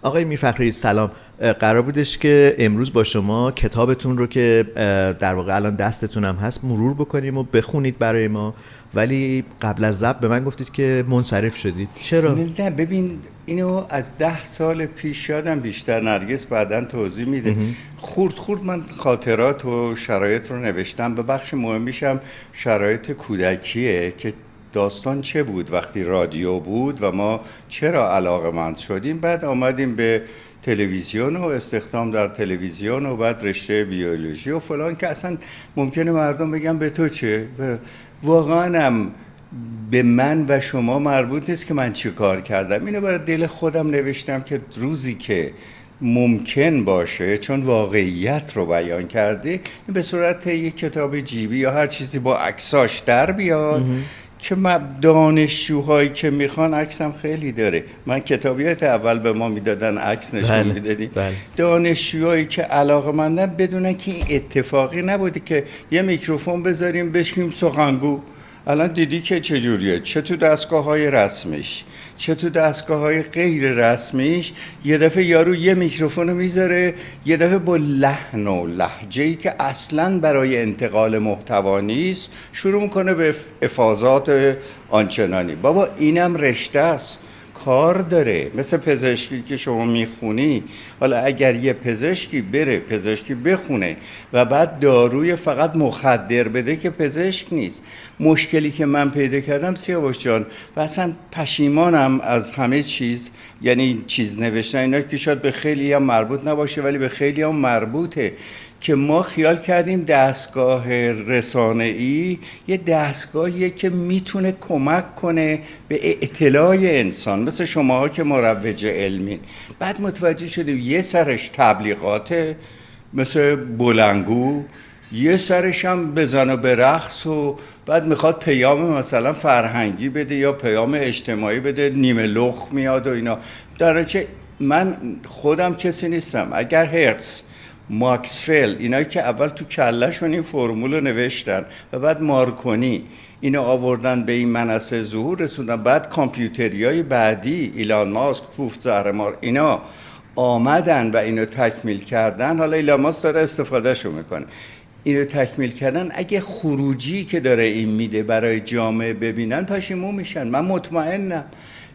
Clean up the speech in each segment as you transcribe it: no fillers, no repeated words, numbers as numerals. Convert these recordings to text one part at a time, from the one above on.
آقای میرفخری سلام. قرار بودش که امروز با شما کتابتون رو که در واقع الان دستتون هم هست مرور بکنیم و بخونید برای ما، ولی قبل از ضبط به من گفتید که منصرف شدید. چرا؟ نه ببین، اینو از 10 سال پیش یادم، بیشتر نرگس بعداً توضیح میده. خورد من خاطرات و شرایط رو نوشتم. به بخش مهمیشم شرایط کودکیه که داستان چه بود وقتی رادیو بود و ما چرا علاقه‌مند شدیم. بعد آمدیم به تلویزیون و استخدام در تلویزیون و بعد رشته بیولوژی و فلان که اصلا ممکنه مردم بگن به تو چه؟ واقعا هم به من و شما مربوط نیست که من چی کار کردم. اینو برای دل خودم نوشتم که روزی که ممکن باشه، چون واقعیت رو بیان کرده، این به صورت یک کتاب جیبی یا هر چیزی با عکساش در بیاد که دانشجوهایی که میخوان. عکسم خیلی داره. من کتابیات اول به ما میدادن عکس نشون میدادیم. دانشجوهایی که علاقه‌مندن بدونن که این اتفاقی نبوده که یه میکروفون بذاریم بشیم سخنگو. الان دیدی که چجوریه، چه تو دستگاه‌های رسمیش چه تو دستگاه‌های غیر رسمیش، یه دفعه یارو یه میکروفون میذاره، یه دفعه با لحن و لهجه‌ای که اصلاً برای انتقال محتوا نیست شروع میکنه به افاضات آنچنانی. بابا اینم رشته است، کار داره. مثل پزشکی که شما میخونی، حالا اگر یه پزشکی بره پزشکی بخونه و بعد داروی فقط مخدر بده که پزشک نیست. مشکلی که من پیدا کردم سیاوش جان، و اصلا پشیمانم از همه چیز، یعنی چیز نوشتن اینا که شاید به خیلی هم مربوط نباشه ولی به خیلی هم مربوطه، که ما خیال کردیم دستگاه رسانه‌ای یه دستگاهیه که میتونه کمک کنه به اطلاع انسان، مثل شماها که مروج علمین. بعد متوجه شدیم یه سرش تبلیغاته مثل بلنگو، یه سرش هم بزن و به رقص، و بعد میخواد پیام مثلا فرهنگی بده یا پیام اجتماعی بده، نیمه لخ میاد و اینا. در نتیجه من خودم کسی نیستم. اگر هرتز، ماکسفل، اینایی که اول تو کلهشون این فرمول رو نوشتن و بعد مارکونی اینو آوردن به این منصه ظهور رسوندن، بعد کامپیوتریای بعدی ایلان ماسک، کوفت زهرمار، اینا آمدن و اینو تکمیل کردن. حالا ایلان ماسک داره استفادهشو میکنه، اینو تکمیل کردن. اگه خروجی که داره این میده برای جامعه ببینن پشیمون میشن. من مطمئنم.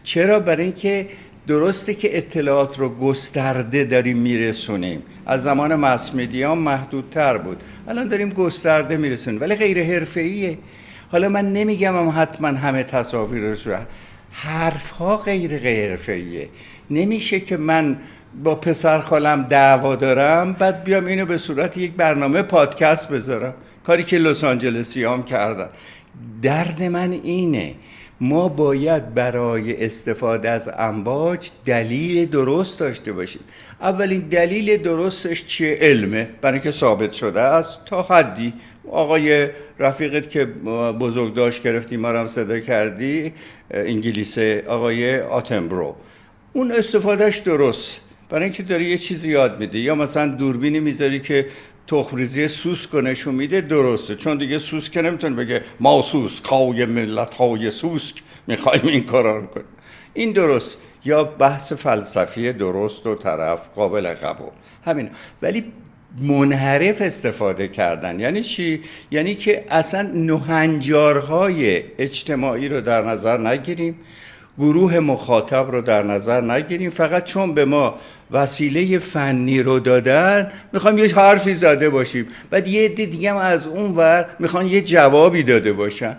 چرا؟ برای اینکه درسته که اطلاعات رو گسترده داریم میرسونیم. از زمان مس مدیا محدودتر بود، الان داریم گسترده میرسونیم، ولی غیر حرفه‌ایه. حالا من نمیگم هم حتما همه تصاویر رو، حرف‌ها غیر حرفه‌ایه. نمیشه که من با پسر خالم دعوا دارم بعد بیام اینو به صورت یک برنامه پادکست بذارم، کاری که لس آنجلسی هم کردن. درد من اینه، ما باید برای استفاده از امواج دلیل درست داشته باشیم. اولین دلیل درستش چیه؟ علمه، برای که ثابت شده است تا حدی. آقای رفیقت که بزرگداشت گرفتی ما رو هم صدا کردی، انگلیس، آقای آتنبرو، اون استفادهش درست، برای اینکه داری یه چیزی یاد میده. یا مثلا دوربینی میذاری که تخم‌ریزی سوسک نشون میده، درسته، چون دیگه سوسک نمیتونه بگه ما سوسکای ملت‌های سوسک میخوایم این کارا رو کنیم. این درست. یا بحث فلسفی درست و طرف قابل قبول، همین. ولی منحرف استفاده کردن یعنی چی؟ یعنی که اصلا نهنجارهای اجتماعی رو در نظر نگیریم، گروه مخاطب رو در نظر نگیریم، فقط چون به ما وسیله فنی رو دادن میخوایم یه حرفی زده باشیم، بعد یه عده دیگه هم از اون ور میخوان یه جوابی داده باشن.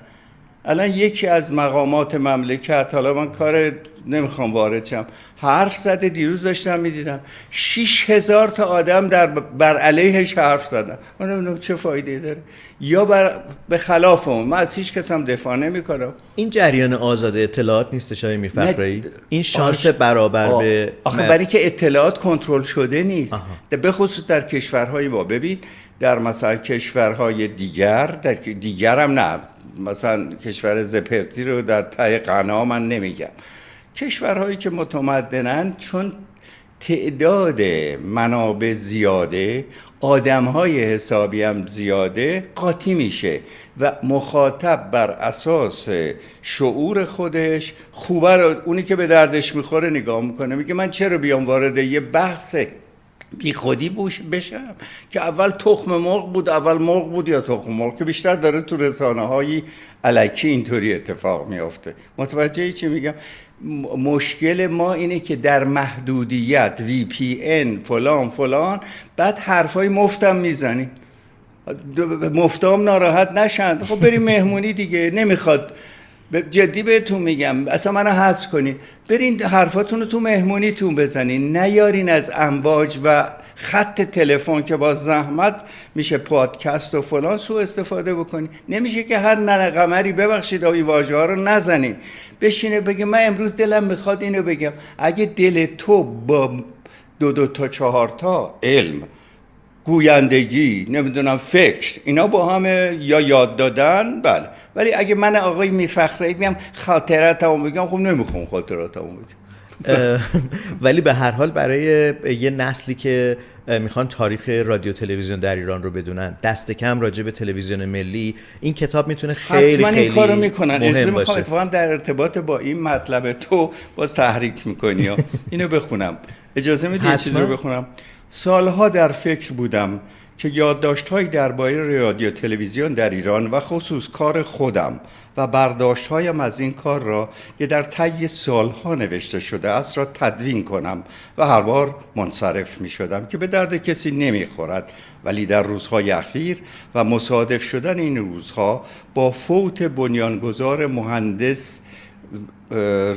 الان یکی از مقامات مملکت، حالا من کار نمیخوام وارد شم، حرف زده، دیروز داشتم میدیدم 6000 تا آدم بر علیهش حرف زدن. من نمیدونم چه فایده داره، یا به خلاف اون. من از هیچ کس هم دفاع نمی کنم. این جریان آزاد اطلاعات نیست آقای میرفخری؟ این شانس برابر به آخه برای که اطلاعات کنترل شده نیست. به خصوص در کشورهای ما. ببین در مثلا کشورهای دیگر هم نه، مثلا کشور زپرتی رو در ته قنا من نمیگم، کشورهایی که متمدنن، چون تعداد منابع زیاده، آدم‌های حسابی هم زیاده، قاطی میشه و مخاطب بر اساس شعور خودش خوبه رو، اونی که به دردش میخوره نگاه میکنه، میگه من چرا بیام وارد یه بحث بی خودی بشم که اول تخم مرغ بود یا تخم مرغ، که بیشتر داره تو رسانه های الکی اینطوری اتفاق میافته. متوجه چی میگم؟ مشکل ما اینه که در محدودیت VPN فلان بعد حرفای مفتم میزنی، مفتام ناراحت نشند، خب بریم مهمونی دیگه، نمیخواد جدی بهتون میگم اصلا منو حذف کنین، برین حرفاتون رو تو مهمونیتون بزنین، نیارین از امواج و خط تلفن که با زحمت میشه پادکست و فلان سوء استفاده بکنین. نمیشه که هر نرقمری ببخشید این واژه ها رو نزنین، بشینه بگه من امروز دلم میخواد اینو بگم. اگه دل تو با 2 تا 4 تا علم، گویندگی، نمیدونم فکر، اینا با هم یا یاد دادن، بله، ولی اگه من آقای میرفخری بگم خاطراتمو بگم، خب نمیخوام خاطراتمو بگم. ولی به هر حال برای یه نسلی که میخوان تاریخ رادیو تلویزیون در ایران رو بدونن، دست کم راجع به تلویزیون ملی، این کتاب میتونه خیلی حتما این کارو میکنن. مهم باشه. میخوام اتفاقا در ارتباط با این مطلب تو باز تحریک میکنی ها. اینو بخونم، اجازه میدی یه چیزی رو بخونم؟ سالها در فکر بودم که یادداشت‌هایی درباره رادیو تلویزیون در ایران و خصوص کار خودم و برداشت‌هایم از این کار را که در طی سالها نوشته شده است را تدوین کنم و هر بار منصرف می‌شدم که به درد کسی نمی‌خورد. ولی در روزهای اخیر و مصادف شدن این روزها با فوت بنیانگذار مهندس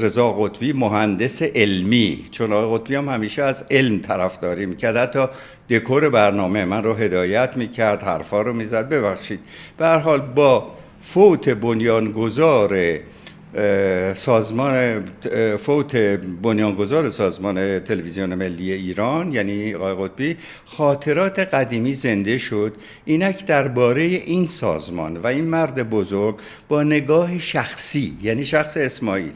رضا قطبی، مهندس علمی، چون آقای قطبی هم همیشه از علم طرفداری میکرد، حتی دکور برنامه من رو هدایت میکرد، حرفا رو میزد، ببخشید به هر حال با فوت بنیانگذار سازمان تلویزیون ملی ایران یعنی آقای قطبی، خاطرات قدیمی زنده شد. اینک درباره این سازمان و این مرد بزرگ با نگاه شخصی، یعنی شخص اسماعیل،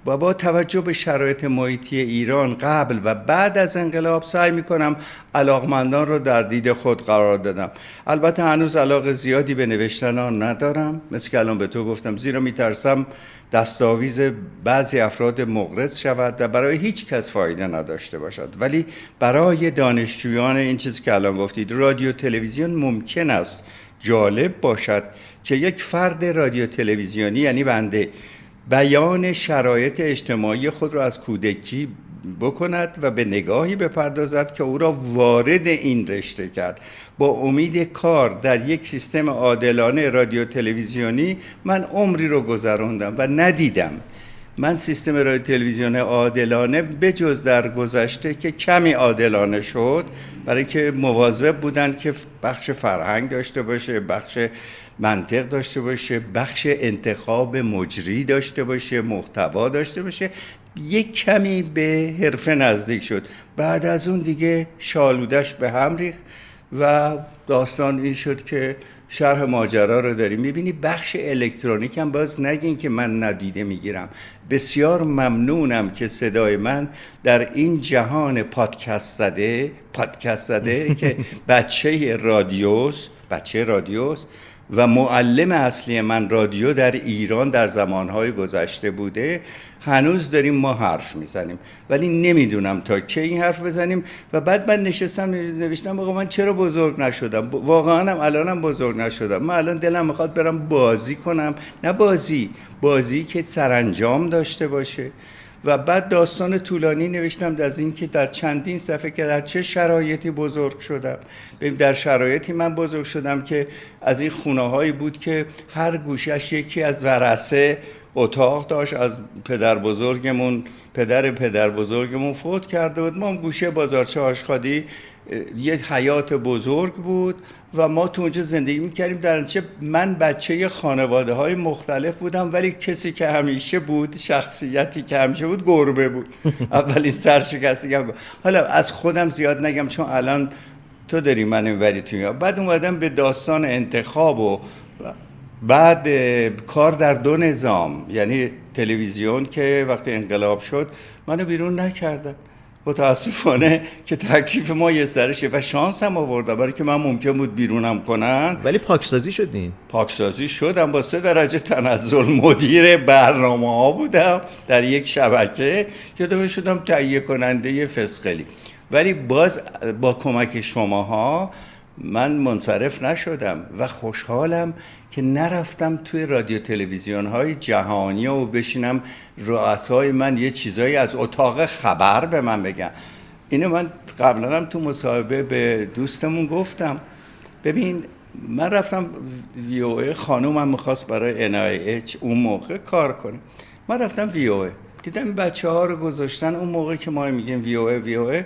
و با توجه به شرایط محیطی ایران قبل و بعد از انقلاب سعی میکنم علاقمندان رو در دید خود قرار دادم. البته هنوز علاقه زیادی به نوشتن آن ندارم، مثل که الان به تو گفتم، زیرا میترسم دستاویز بعضی افراد مغرض شود و برای هیچ کس فایده نداشته باشد. ولی برای دانشجویان این چیزی که الان گفتید، رادیو تلویزیون ممکن است جالب باشد که یک فرد رادیو تلویزیونی، یعنی بنده، بیان شرایط اجتماعی خود را از کودکی بکند و به نگاهی بپردازد که او را وارد این رشته کرد. با امید کار در یک سیستم عادلانه رادیو تلویزیونی من عمری رو گذراندم و ندیدم. من سیستم رادیو تلویزیون عادلانه بجز در گذشته که کمی عادلانه شد، برای که مواظب بودن که بخش فرهنگ داشته باشه، بخش منطق داشته باشه، بخش انتخاب مجری داشته باشه، محتوا داشته باشه، یک کمی به حرفه نزدیک شد. بعد از اون دیگه شالودش به هم ریخت و داستان این شد که شرح ماجرا رو داریم. میبینی بخش الکترونیک هم باز نگین که من ندیده میگیرم. بسیار ممنونم که صدای من در این جهان پادکست زده که بچه رادیوس و معلم اصلی من رادیو در ایران در زمانهای گذشته بوده. هنوز داریم ما حرف میزنیم ولی نمیدونم تا کی این حرف بزنیم. و بعد من نشستم نوشتم آقا من چرا بزرگ نشدم؟ واقعا هم الانم بزرگ نشدم. من الان دلم میخواد برم بازی کنم، نه بازی که سرانجام داشته باشه. و بعد داستان طولانی نوشتم از این که در چندین صفحه که در چه شرایطی بزرگ شدم. در شرایطی من بزرگ شدم که از این خونه‌هایی بود که هر گوشش یکی از ورثه اتاق داشت. از پدر بزرگمون فوت کرده بود. ما هم گوشه بازارچه آشغالی، یه حیات بزرگ بود و ما تو اونجا زندگی میکردیم. در نتیجه من بچه خانواده های مختلف بودم، ولی کسی که همیشه بود، شخصیتی که همیشه بود، گربه بود. اولین سرشکستی که حالا از خودم زیاد نگم چون الان تو داری من اینوری توی. بعد اومدم به داستان انتخاب و بعد کار در 2 نظام، یعنی تلویزیون که وقتی انقلاب شد منو بیرون نکردن متاسفانه که تکلیف ما یه سرشه و شانس هم آوردم، برای که من ممکن بود بیرونم کنن. ولی پاکسازی شدین؟ پاکسازی شدم، با 3 درجه تنزل مدیر برنامه ها بودم در یک شبکه، که دفعه شدم تهیه کننده فسقلی. ولی باز با کمک شماها من منصرف نشدم و خوشحالم که نرفتم توی رادیو تلویزیون های جهانی و بشینم رؤسای من یه چیزایی از اتاق خبر به من بگن. اینو من قبلا هم تو مصاحبه به دوستمون گفتم. ببین من رفتم VOA، خانومم میخواست برای NIH اون موقع کار کنه، من رفتم VOA، دیدم این بچه ها رو گذاشتن اون موقع که ما میگیم VOA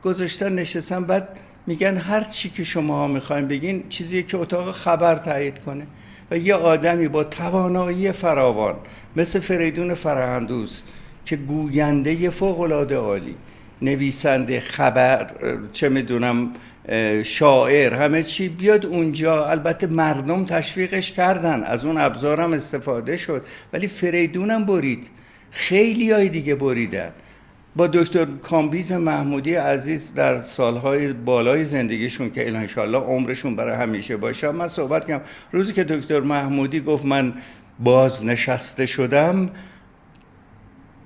گذاشتن نشستن، بعد میگن هر چی که شما میخواین بگین چیزیه که اتاق خبر تایید کنه. و یه آدمی با توانایی فراوان مثل فریدون فرهندوس که گوینده فوق‌العاده عالی، نویسنده، خبر، چه میدونم شاعر، همه چی بیاد اونجا. البته مردم تشویقش کردن، از اون ابزارم استفاده شد، ولی فریدونم برید، خیلی های دیگه بریدن. با دکتر کامبیز محمودی عزیز در سالهای بالای زندگیشون که انشالله عمرشون برای همیشه باشه من صحبت کردم. روزی که دکتر محمودی گفت من بازنشسته شدم،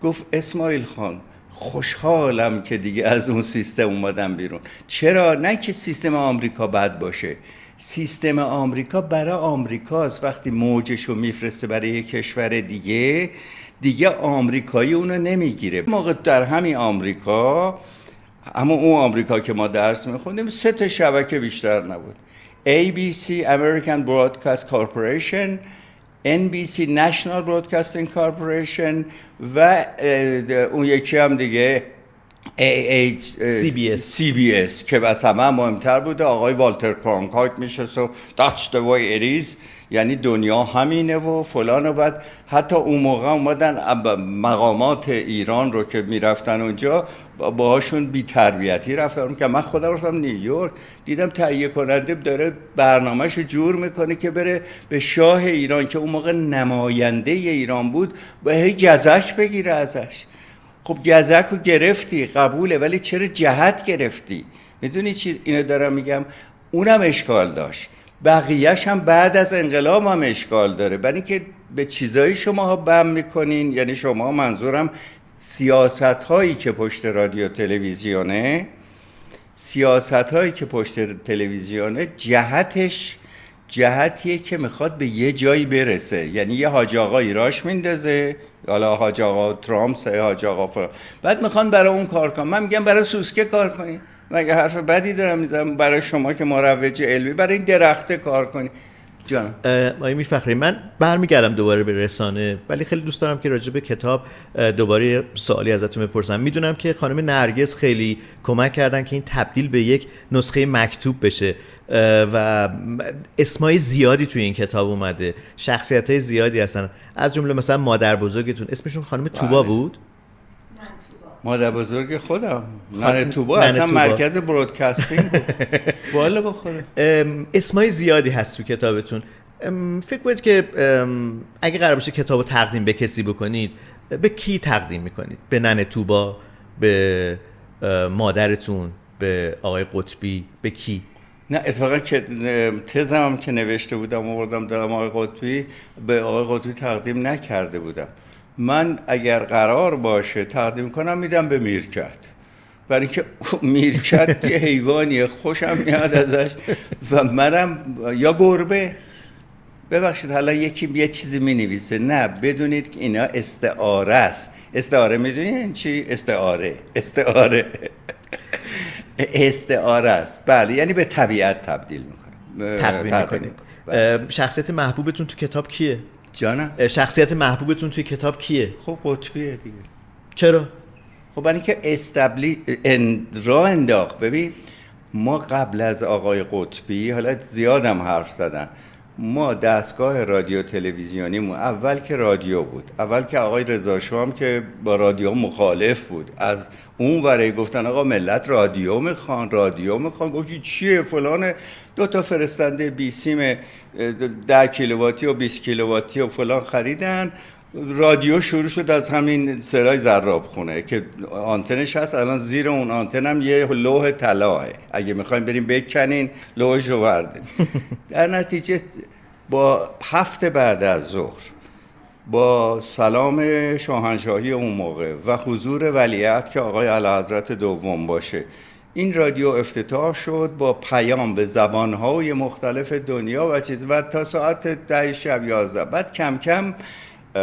گفت اسماعیل خان خوشحالم که دیگه از اون سیستم اومدم بیرون. چرا؟ نه که سیستم آمریکا بد باشه، سیستم آمریکا برای آمریکاست. وقتی موجشو میفرسته برای یک کشور دیگه آمریکایی اونو نمیگیره. موقع در همین آمریکا، اما اون آمریکا که ما درس میخوندیم 3 شبکه بیشتر نبود: ABC American Broadcast Corporation، NBC National Broadcasting Corporation و اون یکی هم دیگه CBS که بس همه مهمتر بوده. آقای والتر کرونکایت میشه و That's the way it is، یعنی دنیا همینه و فلان. و بعد حتی اون موقع اومدن مقامات ایران رو که میرفتن اونجا باهاشون بی تربیتی رفتن. که من خودم رفتم نیویورک، دیدم تهیه کننده داره برنامه‌شو جور میکنه که بره به شاه ایران که اون موقع نماینده ایران بود به هی گزک بگیره ازش. خب گزک رو گرفتی قبوله، ولی چرا جهت گرفتی؟ میدونی چی اینو دارم میگم؟ اونم اشکال داشت، بقیهش هم بعد از انقلاب هم اشکال داره، برای اینکه به چیزایی شما بم میکنین. یعنی شما، منظورم سیاست هایی که پشت رادیو تلویزیونه، سیاست هایی که پشت تلویزیونه جهتیه که میخواد به یه جایی برسه. یعنی یه حاج آقایی راش میندازه، حالا حاج آقا ترامپ، حاج آقا فرام، بعد میخوان برای اون کار کنن. من میگم برای سوسکه کار کنی، مگه حرف بدی دارم میزنم؟ برای شما که مروج علمی، برای این درخته کار کنی. جانم آقای میرفخری، من برمیگردم دوباره به رسانه، ولی خیلی دوست دارم که راجع به کتاب دوباره سوالی ازتون بپرسم. میدونم که خانم نرگس خیلی کمک کردن که این تبدیل به یک نسخه مکتوب بشه و اسمای زیادی توی این کتاب اومده، شخصیت‌های زیادی هستن، از جمله مثلا مادر بزرگتون اسمشون خانم توبا بود. مادر بزرگ خودم ننه توبا اصلا مرکز برودکاستینگ بود. والا با خودم اسمای زیادی هست تو کتابتون. فکر کنید که اگه قرار باشه کتابو تقدیم به کسی بکنید، به کی تقدیم میکنید؟ به ننه توبا، به مادرتون، به آقای قطبی، به کی؟ نه اتفاقا که تزم هم که نوشته بودم آوردم دارم آقای قطبی، به آقای قطبی تقدیم نکرده بودم. من اگر قرار باشه تقدیم کنم میدم به میرکت، برای که میرکت یه حیوانیه خوشم میاد ازش و منم یا گربه. ببخشید حالا یکی یه چیزی مینویسه، نه بدونید که اینا استعاره است. استعاره میدونید چی؟ استعاره است. بله، یعنی به طبیعت تبدیل میکنم. شخصیت محبوبتون تو کتاب کیه؟ جانم؟ شخصیت محبوبتون توی کتاب کیه؟ خب قطبیه دیگه. چرا؟ خب برای اینکه راه انداخت. ببین ما قبل از آقای قطبی، حالا زیادم حرف زدن، ما دستگاه رادیو تلویزیونیمون اول که رادیو بود، اول که آقای رضا شام که با رادیو مخالف بود، از اون وره گفتن آقا ملت رادیو میخوان. گفت چیه فلان، 2 فرستنده بیسیم 10 کیلوواتی و 20 کیلوواتی و فلان خریدن. رادیو شروع شد از همین سرای زراب خونه که آنتنش هست، الان زیر اون آنتن هم یه لوح طلاه، اگه میخوایم بریم بکنین لوحش رو وردین. در نتیجه با 7 بعد از ظهر با سلام شاهنشاهی اون موقع و حضور ولیعهد که آقای اعلیحضرت دوم باشه، این رادیو افتتاح شد با پیام به زبانهای مختلف دنیا و چیز، و تا ساعت 10 شب 11 بعد کم کم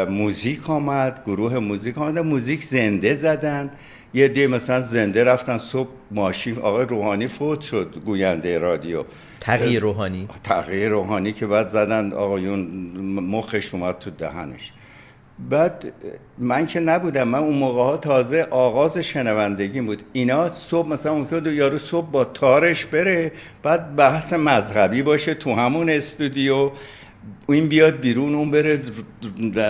موزیک آمد، گروه موزیک آمد، موزیک زنده زدن. یه دی مثلا زنده رفتن صبح ماشین، آقای روحانی فوت شد گوینده رادیو، تغییر روحانی که بعد زدن آقایون مخش اومد تو دهنش. بعد من که نبودم، من اون موقع ها تازه آغاز شنوندگی بود. اینا صبح مثلا ممکنه یارو صبح با تارش بره، بعد بحث مذهبی باشه تو همون استودیو، این بیاد بیرون، اون بره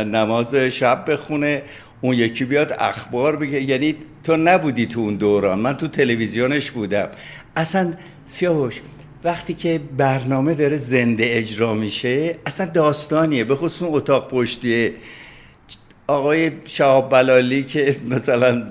نماز شب بخونه، اون یکی بیاد اخبار بگه. یعنی تو نبودی تو اون دوران، من تو تلویزیونش بودم. اصلا سیاوش وقتی که برنامه داره زنده اجرا میشه اصلا داستانیه، به خصوص اون اتاق پشتیه. آقای شهاب بلالی که مثلا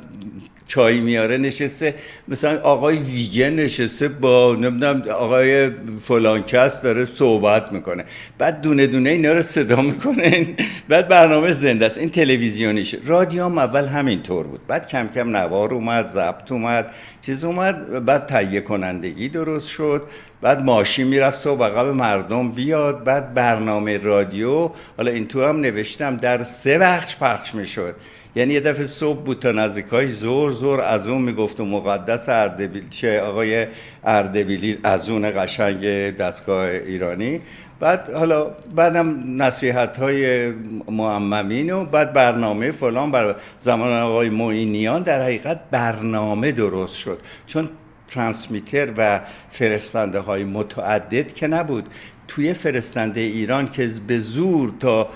چای میاره نشسته، مثلا آقای ویگن نشسته با نمیدونم آقای فلان کس داره صحبت میکنه، بعد دونه دونه اینا رو صدا میکنه، بعد برنامه زنده است. این تلویزیونیشه. رادیو هم اول همین طور بود، بعد کم کم نوار اومد، ضبط اومد، چیز اومد، بعد تهیه کنندگی درست شد، بعد ماشین میرفت صبح عقب مردم بیاد، بعد برنامه رادیو، حالا این تو هم نوشتم، در 3 بخش پخش میشد. یعنی یه دفعه صبح بود تا نزدیکای زور از اون میگفت و مقدس اردبیل، چه آقای اردبیلی از اون قشنگ دستگاه ایرانی، بعد حالا بعدم نصیحت‌های معممین و بعد برنامه فلان. بر زمان آقای معینیان در حقیقت برنامه درست شد، چون ترانسمیتر و فرستنده های متعدد که نبود. توی فرستنده ایران که به زور تا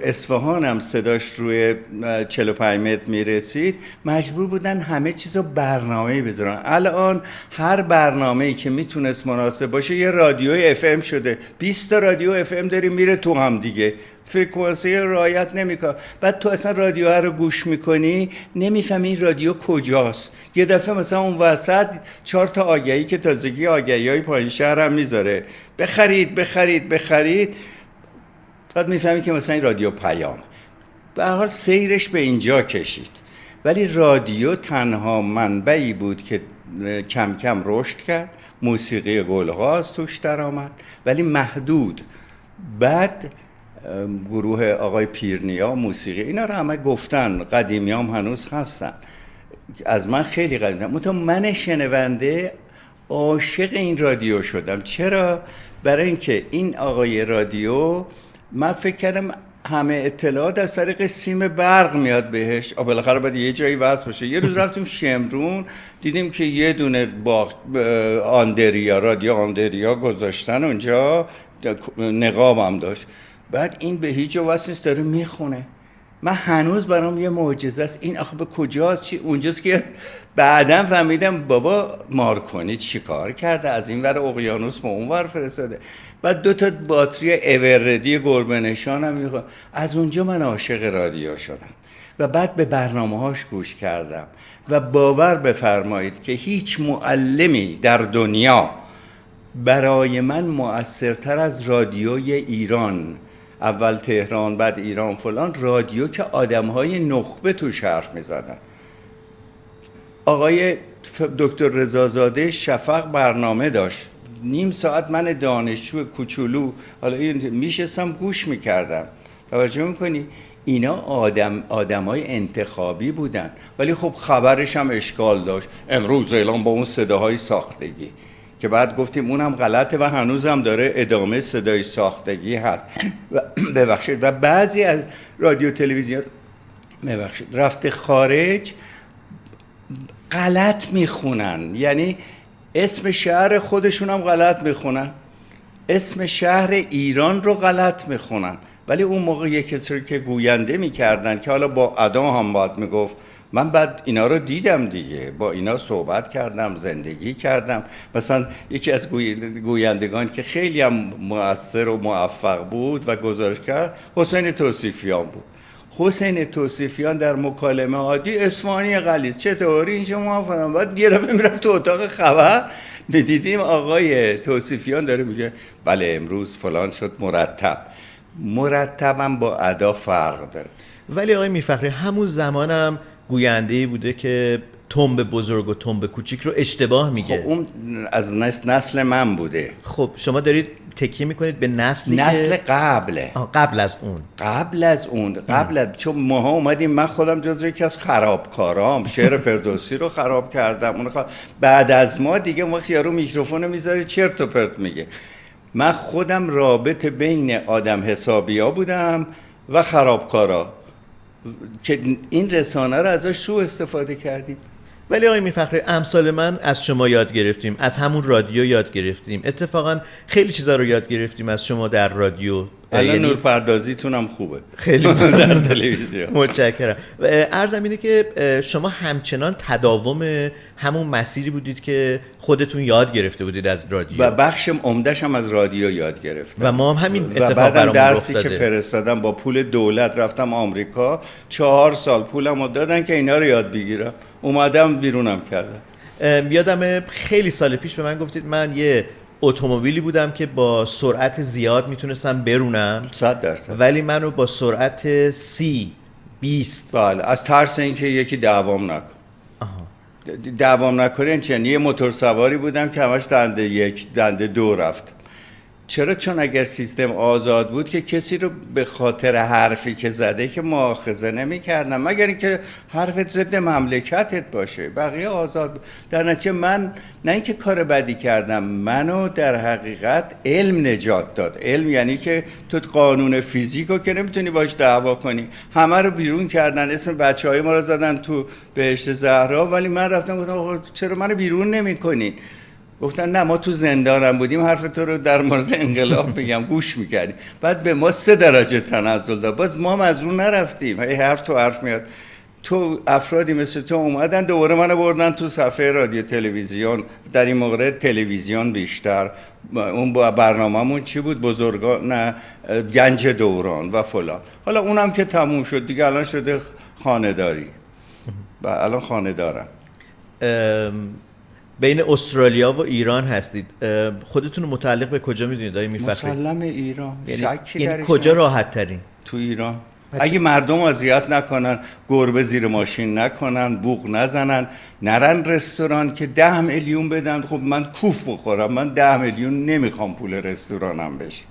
اصفهان هم صداش روی 45 متر میرسید، مجبور بودن همه چیزو برنامه‌ای بذارن. الان هر برنامه‌ای که میتونست مناسب باشه یه رادیوی اف ام شده، 20 تا رادیو اف ام داری میره تو هم دیگه، فرکانسی رعایت نمیکنه. بعد تو اصلا رادیو رو گوش میکنی نمیفهمی این رادیو کجاست. یه دفعه مثلا اون وسط 4 تا آگهی که تازگی آگهی‌های پایین شهر هم میذاره، بخرید، بعد میفهمی که مثلا این رادیو پیام. به هر حال سیرش به اینجا کشید. ولی رادیو تنها منبعی بود که کم کم رشد کرد، موسیقی گلغاز توش در آمد ولی محدود. بعد گروه آقای پیرنیا موسیقی اینا رو همه گفتن، قدیمیام هنوز هستن، از من خیلی قدیم‌تر. من شنونده عاشق این رادیو شدم. چرا؟ برای اینکه این آقای رادیو، من فکر کردم همه اطلاعات از طریق سیم برق میاد بهش، بالاخره باید یه جایی وصل باشه. یه روز رفتیم شمرون، دیدیم که یه دونه آندریا، رادیو آندریا گذاشتن اونجا، نقاب هم داشت. بعد این به هیچ جا وصل نیست، داره میخونه. من هنوز برام یه معجزه است این. آخه به کجاست؟ چی اونجاست که بعداً فهمیدم بابا مارکونی چی کار کرده، از این ور اقیانوس به اون ور فرستاده. بعد 2 تا باتری اورردی گربه نشان هم میخوام. از اونجا من عاشق رادیو شدم و بعد به برنامه‌هاش گوش کردم و باور بفرمایید که هیچ معلمی در دنیا برای من مؤثرتر از رادیوی ایران، اول تهران بعد ایران فلان، رادیو که آدم‌های نخبه توش حرف می‌زدن. آقای دکتر رضازاده شفق برنامه داشت، نیم ساعت من دانشجو کوچولو حالا این میشستم گوش میکردم. توجه میکنی؟ اینا آدمای انتخابی بودن، ولی خب خبرش هم اشکال داشت. امروز اعلام با اون صداهای ساختگی که بعد گفتیم اونم غلطه و هنوزم داره ادامه صدای ساختگی هست. ببخشید. و بعضی از رادیو تلویزیون رفته خارج غلط میخونن، یعنی اسم شهر خودشون هم غلط میخونن، اسم شهر ایران رو غلط میخونن. ولی اون موقع یک کسی که گوینده میکردن که حالا با ادا هم باید میگفت، من بعد اینا رو دیدم دیگه، با اینا صحبت کردم، زندگی کردم. مثلا یکی از گویندگان که خیلی هم مؤثر و موفق بود و گزارش کرد، حسین توصیفیان بود. حسین توصیفیان در مکالمه عادی اصفهانی غلیظ چطوری این شما فلان، بعد یه دفعه میرفت تو اتاق خبر دیدیم آقای توصیفیان داره میگه بله امروز فلان شد مرتبم با ادا فرق داره. ولی آقای میرفخری همون زمانم گوینده‌ای بوده که تنب بزرگ و تنب کوچیک رو اشتباه میگه. خب اون از نسل من بوده. خب شما دارید تکیه میکنید به نسل قبله. قبل از اون چون ماها اومدیم، من خودم جزو یکی از خرابکارام شعر فردوسی رو خراب کردم، بعد از ما دیگه وقتی یارو میکروفون میذاره چرت و پرت میگه. من خودم رابط بین آدم حسابیا بودم و خرابکارا که این رسانه رو ازش سوء استفاده کردیم. ولی آقای میرفخری امثال من از شما یاد گرفتیم، از همون رادیو یاد گرفتیم، اتفاقا خیلی چیزا رو یاد گرفتیم از شما در رادیو. الان نورپردازیتون هم خوبه خیلی در تلویزیون. متشکرم. عرضم اینه که شما همچنان تداوم همون مسیری بودید که خودتون یاد گرفته بودید از رادیو و بخش عمده‌ش هم از رادیو یاد گرفتم و ما هم همین اتفاق برامون رخ داده. درسی که فرستادم با پول دولت رفتم آمریکا، 4 سال پولمو دادن که اینا رو یاد بگیرم، اومدم بیرونم کردم. یادم خیلی سال پیش به من گفتید من یه اتومبیلی بودم که با سرعت زیاد میتونستم برونم 100%، ولی منو با سرعت 20 بله از ترس اینکه یکی دعوام نکنه. دعوام نکنه یعنی یه موتور سواری بودم که همش دنده 1 دنده 2 رفت. چرا؟ چون اگر سیستم آزاد بود که کسی رو به خاطر حرفی که زده که مؤاخذه نمی‌کردم، مگر اینکه حرفت ضد مملکتت باشه، بقیه آزاد بود. در نتیجه من نه اینکه کار بدی کردم، منو در حقیقت علم نجات داد. علم یعنی که تو قانون فیزیکو که نمیتونی باش دعوا کنی، همه رو بیرون کردن، اسم بچهای ما رو زدن تو بهشت زهرا، ولی من رفتم گفتم چرا منو بیرون نمی‌کنین؟ گفتن نه ما تو زندانم بودیم حرف تو رو در مورد انقلاب میگم گوش میکردیم. بعد به ما 3 درجه تنزل داد، باز ما هم از رو نرفتیم، هی حرف تو حرف میاد. تو افرادی مثل تو اومدن دوباره منو بردن تو صفحه رادیو تلویزیون، در این مورد تلویزیون بیشتر. اون برنامه‌مون چی بود؟ بزرگان نه گنج دوران و فلان. حالا اونم که تموم شد دیگه، الان شده خانه‌داری و الان خانه دارم. بین استرالیا و ایران هستید، خودتون رو متعلق به کجا میدونید آقای میرفخری؟ مسلم ایران. یعنی کجا راحت ترین؟ تو ایران. اگه مردم اذیت نکنن، گربه زیر ماشین نکنن، بوق نزنن، نرن رستوران که 10 میلیون بدن، خب من کوف بخورم، من 10 میلیون نمیخوام پول رستورانم بشه.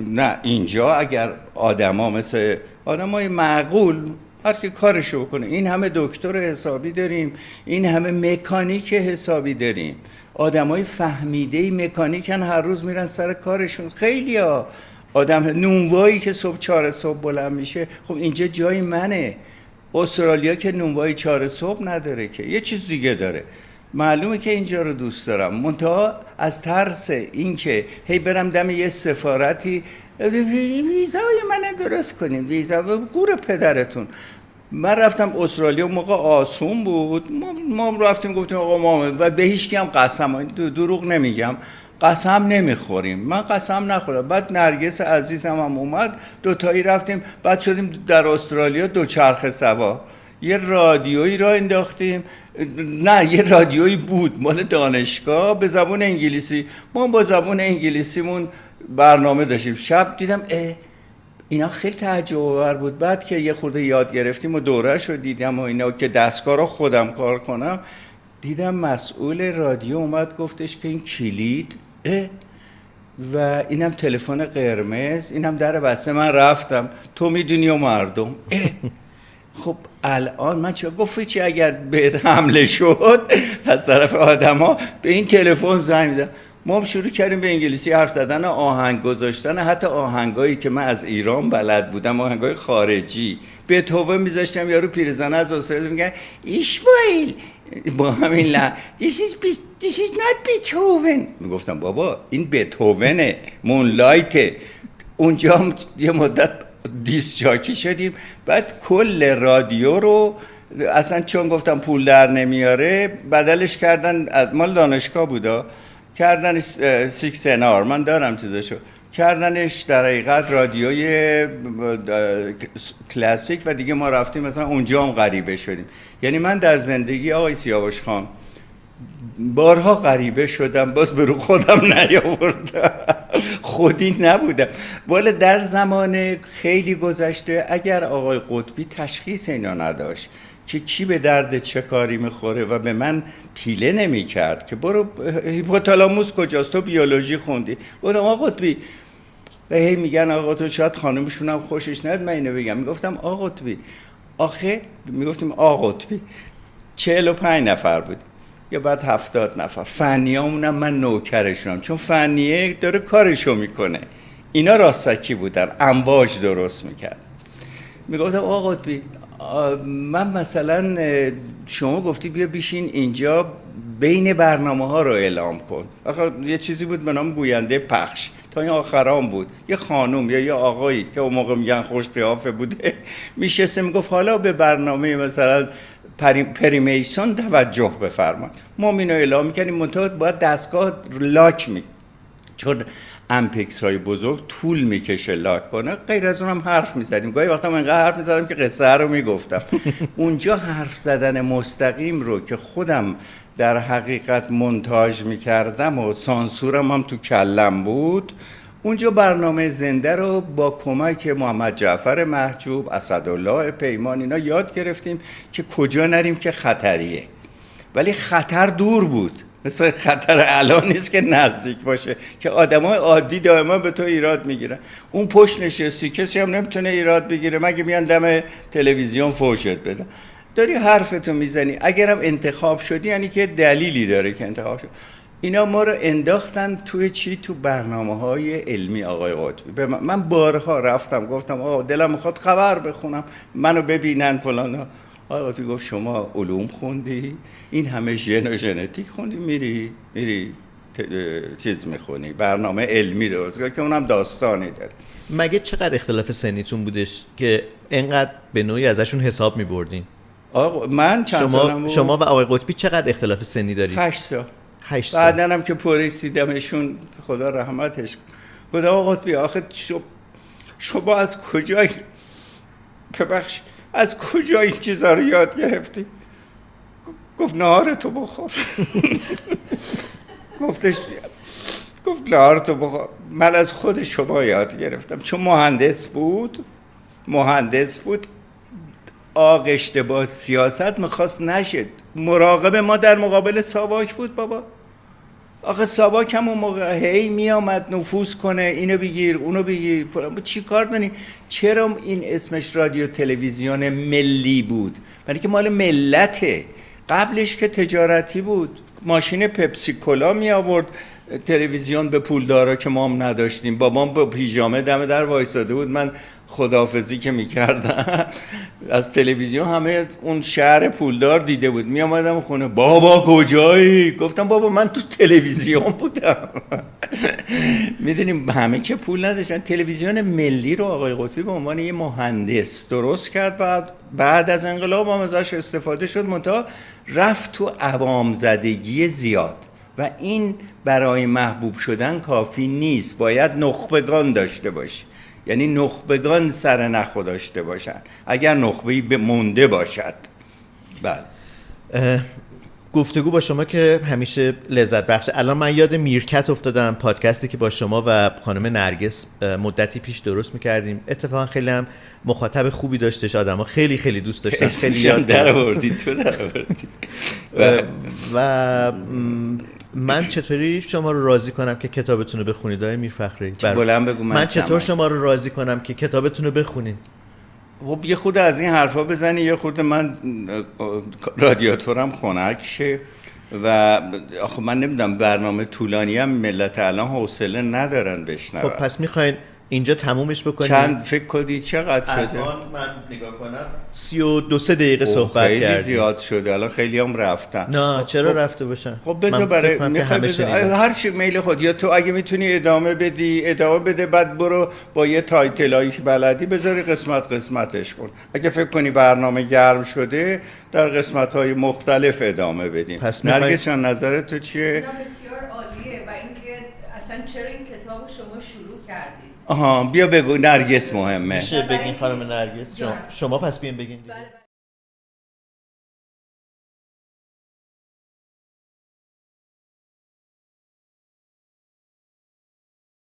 نه اینجا اگر آدما مثل آدمای معقول هر کی کارشو بکنه، این همه دکتر حسابی داریم، این همه مکانیک حسابی داریم، آدمای فهمیده مکانیکن، هر روز میرن سر کارشون. خیلیا آدم نونوایی که صبح 4 صبح بلند میشه، خب اینجا جای منه. استرالیا که نونوایی 4 صبح نداره که، یه چیز دیگه داره. معلومه که اینجا رو دوست دارم، منتها از ترس اینکه هی برم دم یه سفارتی ویزای من درست کنیم، ویزا گور پدرتون. من رفتم استرالیا موقع آسون بود، ما رفتیم گفتیم آقا ما و به هیچ کی هم قسم دروغ نمیگم قسم نمیخوریم، من قسم نخوردم. بعد نرگس عزیزم هم اومد، 2 تایی رفتیم، بعد شدیم در استرالیا 2 چرخ سوار، یه رادیویی را انداختیم، نه یه رادیویی بود مال دانشگاه به زبان انگلیسی، ما با زبان انگلیسیمون برنامه داشتیم. شب دیدم اینا خیلی تعجب آور بود. بعد که یه خورده یاد گرفتیم و دوره‌اش رو دیدم و اینا که دستگاه رو خودم کار کنم، دیدم مسئول رادیو اومد گفتش که این کلید و اینم تلفن قرمز، اینم در بسته. من رفتم، تو میدونی و مردم خب الان من چه گفتی چی اگر بهت حمله شد از طرف آدما به این تلفن زنگ میزنم. ما هم شروع کردیم به انگلیسی حرف زدن، آهنگ گذاشتن، حتی آهنگایی که من از ایران بلد بودم، آهنگای خارجی. بتهوون میذاشتم، یارو پیرزنه از استرالیا میگه ایشمایل با همین this is not Beethoven. میگفتم بابا این بتهوونه، مونلایته. اونجا هم یه مدت دیس جاکی شدیم. بعد کل رادیو رو اصلا چون گفتم پول در نمیاره بدلش کردن، از مال دانشگاه بودا، کردنش 6 من دارم چیزاشو کردنش در حقیقت رادیوی کلاسیک و دیگه ما رفتیم مثلا اونجا هم غریبه شدیم. یعنی من در زندگی آقای سیاوش خان بارها غریبه شدم، باز برو خودم نیاوردم، خودی نبودم. والا در زمان خیلی گذشته اگر آقای قطبی تشخیص اینا نداشت که کی به درد چه کاری میخوره و به من پیله نمی کرد که برو هیپوتالاموس کجاست، تو بیولوژی خوندی، گفتم آقا قطبی، هی میگن آقا تو شاید خانمشون هم خوشش نیاد من اینو بگم، میگفتم آقا قطبی آخه، میگفتیم آقا قطبی 45 نفر بود یا بعد 70 نفر، فنیامونم من نوکرشونم چون فنیه داره کارشو میکنه، اینا راستکی بودن، امواج درست میکرد. میگفتم آقا قطبی من مثلا شما گفتی بیا بشین اینجا بین برنامه ها رو اعلام کن. آخه یه چیزی بود به نام گوینده پخش، تا این آخرام بود یه خانم یا یه آقایی که اون موقع میگن خوش قیافه بوده میشسته میگفت حالا به برنامه مثلا پریمیشن توجه بفرمایید. ما اینو اعلام میکنیم، منتها باید دستگاه لاک چون امپکس های بزرگ طول میکشه لاک کنه، غیر از اونم حرف میزدیم، گاهی وقتا من اینقدر حرف میزدم که قصه رو میگفتم. اونجا حرف زدن مستقیم رو که خودم در حقیقت مونتاژ میکردم و سانسورم هم تو کلم بود، اونجا برنامه زنده رو با کمک محمد جعفر محجوب، اسدالله پیمان اینا یاد گرفتیم که کجا نریم که خطریه، ولی خطر دور بود، مثل خطر الان نیست که نزدیک باشه که آدمای عادی دائما به تو ایراد میگیرن. اون پشت نشستی کسی هم نمیتونه ایراد بگیره مگه میان دم تلویزیون فوشت بدن، داری حرفتو میزنی، اگرم انتخاب شدی یعنی که دلیلی داره که انتخاب شد. اینا ما رو انداختن توی چی؟ تو برنامه‌های علمی آقای قطبی. من بارها رفتم گفتم آقا دلم میخواد خبر بخونم، منو ببینن فلان. آقای قطبی گفت شما علوم خوندی، این همه ژن و ژنتیک خوندی، میری چیز میخونی، برنامه علمی درست که اونم داستانی داره. مگه چقدر اختلاف سنیتون بودش که اینقدر به نوعی ازشون حساب میبردین؟ آقا من چند سالم بود؟ شما و آقای قطبی چقدر اختلاف سنی دارید؟ 8 سال. 8 سال. بعدن هم که پرستیدمشون خدا رحمتش کنه، خدا آقا قطبی آخه شما از کجا ببخشید از کجا این چیزا رو یاد گرفتی؟ گفت نهارتو بخور. گفت نهارتو بخور. من از خود شما یاد گرفتم، چون مهندس بود آغشته با سیاست میخواست نشد، مراقب ما در مقابل ساواک بود. بابا آخه ساواک هم اون موقع هی میامد نفوذ کنه، اینو بگیر اونو بگیر، چی کار داری؟ چرا این اسمش رادیو تلویزیون ملی بود؟ برای که مال ملته. قبلش که تجارتی بود، ماشین پپسی کولا می آورد تلویزیون به پولدارا که ما هم نداشتیم. بابام با پیژامه دم در وایساده بود، من خداحافظی که میکردم از تلویزیون همه اون شهر پولدار دیده بود، می آمدم خونه، بابا کجایی؟ گفتم بابا من تو تلویزیون بودم. میدونیم همه که پول نداشتن. تلویزیون ملی رو آقای قطبی به عنوان یه مهندس درست کرد و بعد از انقلاب هم ازش استفاده شد، منتها رفت تو عوام زدگی زیاد و این برای محبوب شدن کافی نیست، باید نخبگان داشته باشی، یعنی نخبگان سر نخو داشته باشن اگر نخبه‌ای مونده باشد. بله. گفتگو با شما که همیشه لذت بخشه. الان من یاد میرکت افتادم، پادکستی که با شما و خانم نرگس مدتی پیش درست میکردیم، اتفاقا خیلی هم مخاطب خوبی داشتش، آدما خیلی خیلی دوست داشتن، خیلی یاد درآوردی. و من چطوری شما رو راضی کنم که کتابتون رو بخونید آقای میرفخری؟ بلند بگو. من چطور شما رو راضی کنم که کتابتون رو بخونید؟ خب یه خود از این حرفا بزنی، یه خود من رادیاتورم خنک شه و آخه من نمیدونم برنامه طولانی هم ملت الان حوصله ندارن بشنون. خب پس میخواین اینجا تمومش بکنیم. چند فکر کنی چقدر شده؟ الان من نگاه کنم 32 دقیقه صحبت خیلی کردیم. زیاد شده، الان خیلی هم رفتن. نه چرا رفته باشن؟ خب بذار برای هر چی میل خود، یا تو اگه میتونی ادامه بده، بعد برو با یه تایتلایی که بلدی بذاری قسمتش کن. اگه فکر کنی برنامه گرم شده در قسمت‌های مختلف ادامه بدیم. نرگس جان نظر تو چیه؟ بسیار عالیه و اینکه اصلا چرا این کتابو شما شروع کردید؟ بیا بگو نرگس مهمه. میشه بگین خانم نرگس؟ شما پس بیاین بگین. بله.